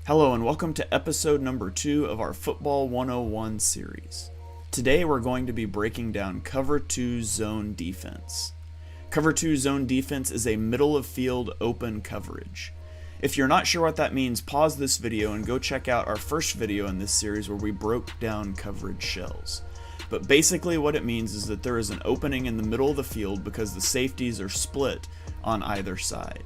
Hello and welcome to episode number 2 of our Football 101 series. Today we're going to be breaking down Cover 2 Zone Defense. Cover 2 Zone Defense is a middle of field open coverage. If you're not sure what that means, pause this video and go check out our first video in this series where we broke down coverage shells. But basically what it means is that there is an opening in the middle of the field because the safeties are split on either side.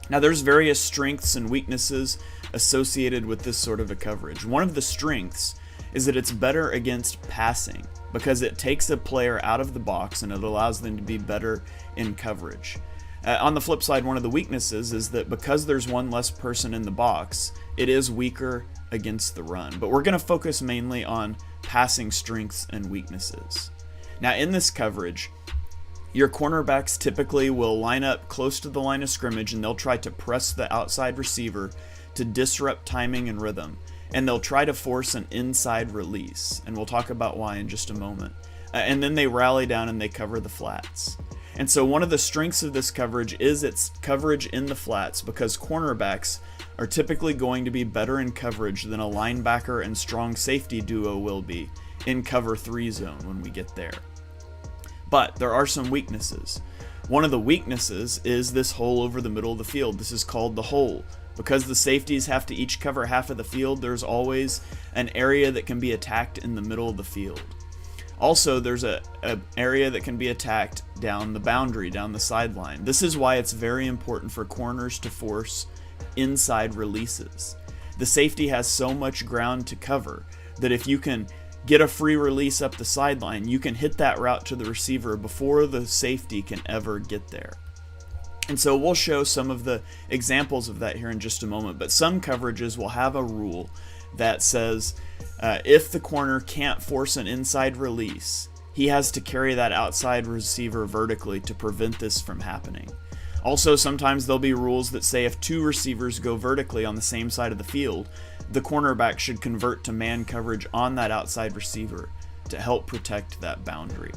Now there's various strengths and weaknesses associated with this sort of a coverage. One of the strengths is that it's better against passing because it takes a player out of the box and it allows them to be better in coverage. On the flip side, one of the weaknesses is that because there's one less person in the box, it is weaker against the run. But we're going to focus mainly on passing strengths and weaknesses. Now in this coverage, your cornerbacks typically will line up close to the line of scrimmage and they'll try to press the outside receiver to disrupt timing and rhythm. And they'll try to force an inside release. And we'll talk about why in just a moment. And then they rally down and they cover the flats. And so one of the strengths of this coverage is its coverage in the flats because cornerbacks are typically going to be better in coverage than a linebacker and strong safety duo will be in cover 3 zone when we get there. But there are some weaknesses. One of the weaknesses is this hole over the middle of the field. This is called the hole. Because the safeties have to each cover half of the field, there's always an area that can be attacked in the middle of the field. Also, there's an area that can be attacked down the boundary, down the sideline. This is why it's very important for corners to force inside releases. The safety has so much ground to cover that if you can get a free release up the sideline, you can hit that route to the receiver before the safety can ever get there. And so we'll show some of the examples of that here in just a moment, but some coverages will have a rule that says if the corner can't force an inside release, he has to carry that outside receiver vertically to prevent this from happening. Also, sometimes there'll be rules that say if 2 receivers go vertically on the same side of the field, the cornerback should convert to man coverage on that outside receiver to help protect that boundary.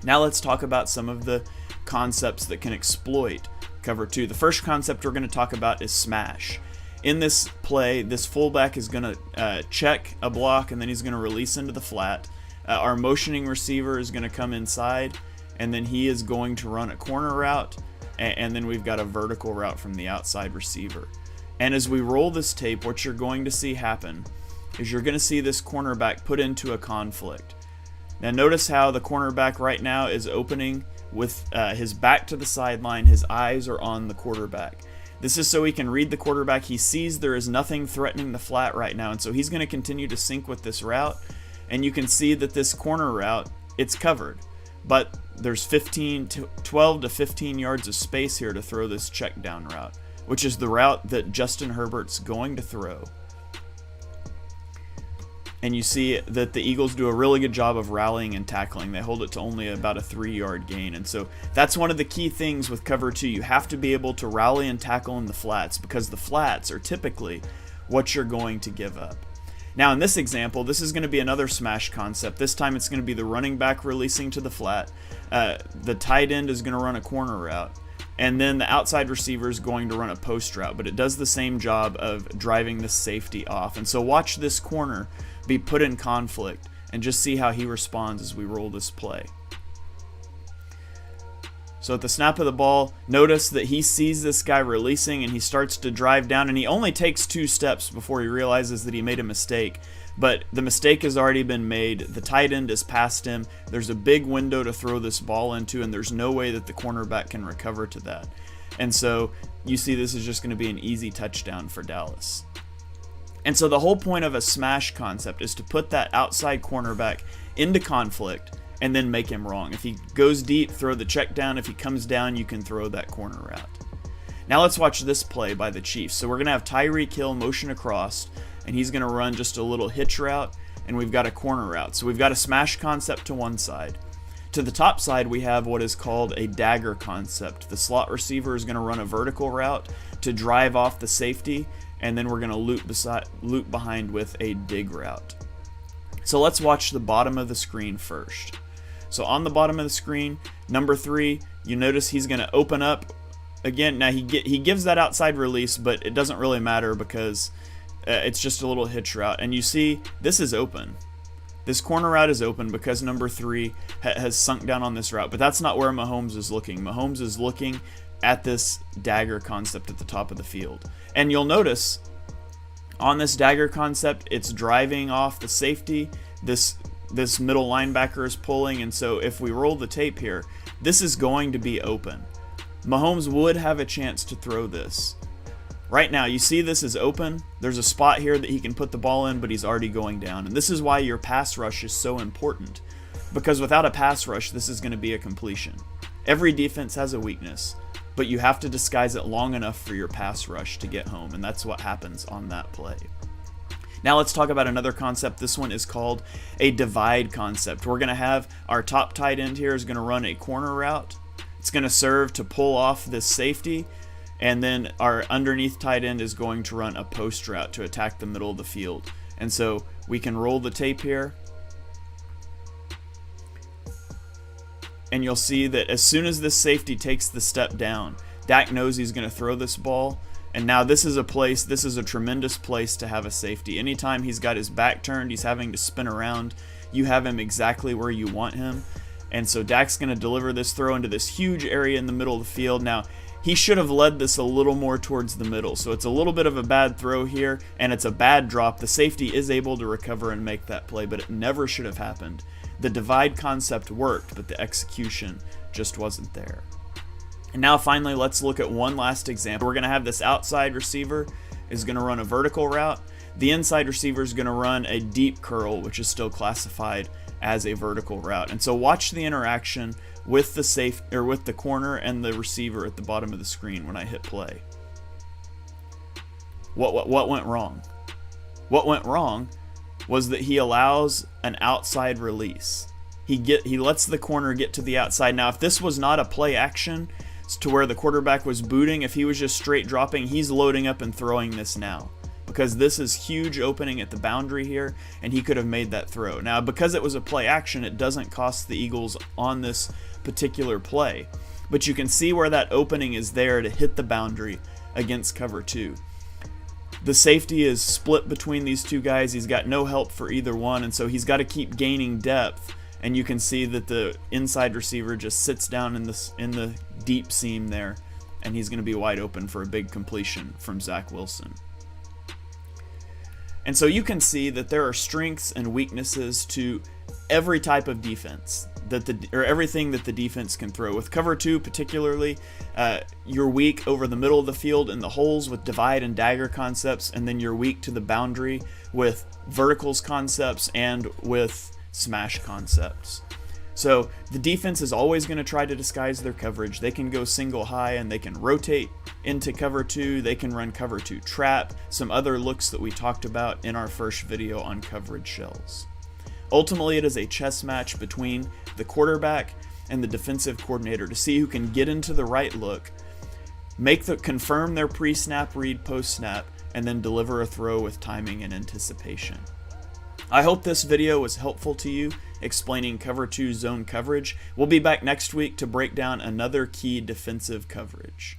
Now let's talk about some of the concepts that can exploit cover 2. The first concept we're going to talk about is smash. In this play, this fullback is going to check a block and then he's going to release into the flat. Our motioning receiver is going to come inside and then he is going to run a corner route and then we've got a vertical route from the outside receiver. And as we roll this tape, what you're going to see happen is you're going to see this cornerback put into a conflict. Now notice how the cornerback right now is opening with his back to the sideline. His eyes are on the quarterback. This is so he can read the quarterback. He sees there is nothing threatening the flat right now, and so he's going to continue to sync with this route. And you can see that this corner route, it's covered. But there's 12 to 15 yards of space here to throw this check down route, which is the route that Justin Herbert's going to throw. And you see that the Eagles do a really good job of rallying and tackling. They hold it to only about a 3-yard gain. And so that's one of the key things with cover 2. You have to be able to rally and tackle in the flats because the flats are typically what you're going to give up. Now in this example, this is going to be another smash concept. This time it's going to be the running back releasing to the flat. The tight end is going to run a corner route. And then the outside receiver is going to run a post route. But it does the same job of driving the safety off. And so watch this corner be put in conflict and just see how he responds as we roll this play. So at the snap of the ball, notice that he sees this guy releasing and he starts to drive down and he only takes 2 steps before he realizes that he made a mistake. But the mistake has already been made. The tight end is past him. There's a big window to throw this ball into and there's no way that the cornerback can recover to that. And so you see this is just going to be an easy touchdown for Dallas. And so the whole point of a smash concept is to put that outside cornerback into conflict and then make him wrong. If he goes deep, throw the check down. If he comes down, you can throw that corner route. Now let's watch this play by the Chiefs. So we're going to have Tyreek Hill motion across, and he's going to run just a little hitch route, and we've got a corner route. So we've got a smash concept to one side. To the top side, we have what is called a dagger concept. The slot receiver is going to run a vertical route to drive off the safety, and then we're going to loop behind with a dig route. So let's watch the bottom of the screen first. So on the bottom of the screen, number 3, you notice he's going to open up again. Now he gives that outside release, but it doesn't really matter because It's just a little hitch route. And you see, this is open. This corner route is open because number 3 has sunk down on this route. But that's not where Mahomes is looking. Mahomes is looking at this dagger concept at the top of the field. And you'll notice on this dagger concept, it's driving off the safety. This middle linebacker is pulling. And so if we roll the tape here, this is going to be open. Mahomes would have a chance to throw this. Right now, you see this is open. There's a spot here that he can put the ball in, but he's already going down. And this is why your pass rush is so important. Because without a pass rush, this is going to be a completion. Every defense has a weakness, but you have to disguise it long enough for your pass rush to get home. And that's what happens on that play. Now let's talk about another concept. This one is called a divide concept. We're going to have our top tight end here is going to run a corner route. It's going to serve to pull off this safety. And then our underneath tight end is going to run a post route to attack the middle of the field. And so we can roll the tape here. And you'll see that as soon as this safety takes the step down, Dak knows he's going to throw this ball. And now this is a tremendous place to have a safety. Anytime he's got his back turned, he's having to spin around, you have him exactly where you want him. And so Dak's going to deliver this throw into this huge area in the middle of the field. Now, he should have led this a little more towards the middle. So it's a little bit of a bad throw here, and it's a bad drop. The safety is able to recover and make that play, but it never should have happened. The divide concept worked, but the execution just wasn't there. And now finally, let's look at one last example. We're going to have this outside receiver is going to run a vertical route. The inside receiver is going to run a deep curl, which is still classified as a vertical route. And so watch the interaction with the corner and the receiver at the bottom of the screen when I hit play. What went wrong? What went wrong was that he allows an outside release. He lets the corner get to the outside. Now, if this was not a play action to where the quarterback was booting, if he was just straight dropping, he's loading up and throwing this now. Because this is huge opening at the boundary here, and he could have made that throw. Now, because it was a play action, it doesn't cost the Eagles on this particular play. But you can see where that opening is there to hit the boundary against cover 2. The safety is split between these two guys. He's got no help for either one, and so he's got to keep gaining depth. And you can see that the inside receiver just sits down in the deep seam there, and he's going to be wide open for a big completion from Zach Wilson. And so you can see that there are strengths and weaknesses to every type of defense everything that the defense can throw. With cover 2 particularly, you're weak over the middle of the field in the holes with divide and dagger concepts, and then you're weak to the boundary with verticals concepts and with smash concepts. So the defense is always going to try to disguise their coverage. They can go single high and they can rotate into cover 2. They can run cover 2 trap, some other looks that we talked about in our first video on coverage shells. Ultimately, it is a chess match between the quarterback and the defensive coordinator to see who can get into the right look, confirm their pre-snap read post-snap, and then deliver a throw with timing and anticipation. I hope this video was helpful to you explaining cover 2 zone coverage. We'll be back next week to break down another key defensive coverage.